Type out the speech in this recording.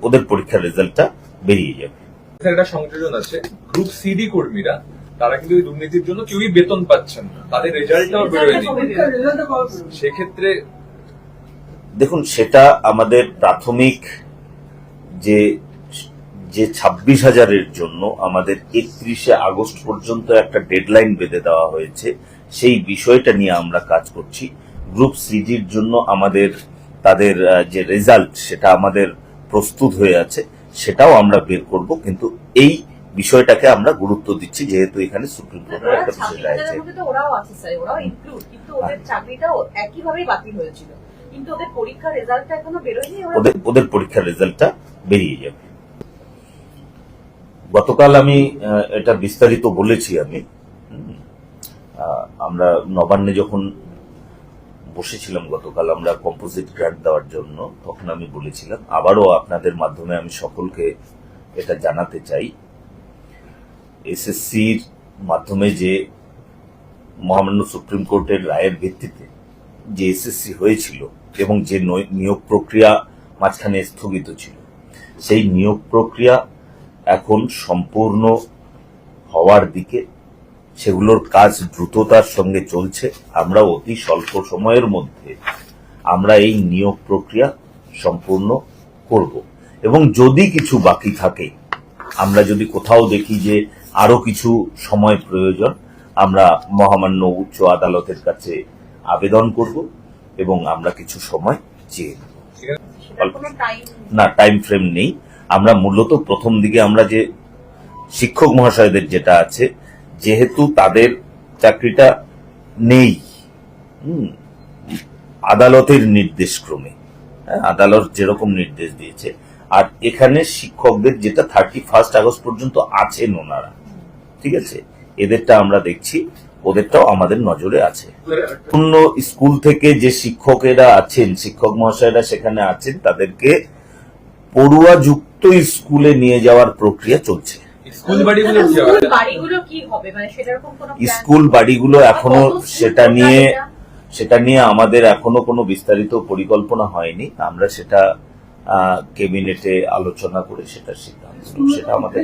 ওদের পরীক্ষার রেজাল্টটা বেরিয়ে যাবে। একটা সংযোজন আছে, গ্রুপ সিডি কর্মীরা তারা কিন্তু এই দুর্নীতির জন্য কেউই বেতন পাচ্ছেন না, তাদের রেজাল্টটাও বেরোয়নি। সেক্ষেত্রে দেখুন, সেটা আমাদের প্রাথমিক যে 26,000-এর জন্য আমাদের 31শে আগস্ট পর্যন্ত একটা ডেডলাইন বেঁধে দেওয়া হয়েছে, সেই বিষয়টা নিয়ে আমরা কাজ করছি। গ্রুপ সিডির জন্য আমাদের তাদের যে রেজাল্ট সেটা আমাদের প্রস্তুত হয়ে আছে, সেটাও আমরা বের করব, কিন্তু এই বিষয়টাকে আমরা গুরুত্ব দিচ্ছি যেহেতু এখানে সুপ্রিম কোর্টের একটা বিষয় আছে। ওরাও আছে স্যার, ওরাও ইনক্লুড, কিন্তু ওদের চাকরিটাও একইভাবেই বাতিল হয়েছিল, কিন্তু ওদের পরীক্ষার রেজাল্টটা এখনো বেরোয়নি। ওদের পরীক্ষার রেজাল্টটা বেরিয়ে যাবে। গতকাল আমি এটা বিস্তারিত বলেছি। আমরা নবান্নে যখন বসেছিলাম গতকাল আমরা কম্পোজিট গ্রান্ট দেওয়ার জন্য, তখন আমি বলেছিলাম, আবারও আপনাদের মাধ্যমে আমি সকলকে এটা জানাতে চাই, এসএসসির মাধ্যমে যে মহামান্য সুপ্রিম কোর্টের রায়ের ভিত্তিতে যে এসএসসি হয়েছিল এবং যে নিয়োগ প্রক্রিয়া মাঝখানে স্থগিত ছিল, সেই নিয়োগ প্রক্রিয়া এখন সম্পূর্ণ হওয়ার দিকে, সেগুলোর কাজ দ্রুততার সঙ্গে চলছে। আমরা অতি স্বল্প সময়ের মধ্যে আমরা এই নিয়োগ প্রক্রিয়া সম্পূর্ণ করব, এবং যদি কিছু বাকি থাকে, আমরা যদি কোথাও দেখি যে আরো কিছু সময় প্রয়োজন, আমরা মহামান্য উচ্চ আদালতের কাছে আবেদন করব এবং আমরা কিছু সময় চেয়ে নেব। না, টাইম ফ্রেম নেই। আমরা মূলত প্রথম দিকে আমরা যে শিক্ষক মহাশয়দের যেটা আছে, যেহেতু তাদের চাকরিটা নেই আদালতের নির্দেশ ক্রমে, আদালত যেরকম নির্দেশ দিয়েছে, আর এখানে শিক্ষকদের যেটা 31 আগস্ট পর্যন্ত আছেন ওনারা, ঠিক আছে, এদেরটা আমরা দেখছি, ওদেরটাও আমাদের নজরে আছে। অন্য স্কুল থেকে যে শিক্ষকেরা আছেন, শিক্ষক মহাশয়রা সেখানে আছেন, তাদেরকে পড়ুয়া যুক্ত স্কুলে নিয়ে যাওয়ার প্রক্রিয়া চলছে। স্কুল বাড়িগুলো এখনো সেটা নিয়ে আমাদের এখনো কোনো বিস্তারিত পরিকল্পনা হয়নি। আমরা সেটা ক্যাবিনেটে আলোচনা করে সেটা সিদ্ধান্ত, সেটা আমাদের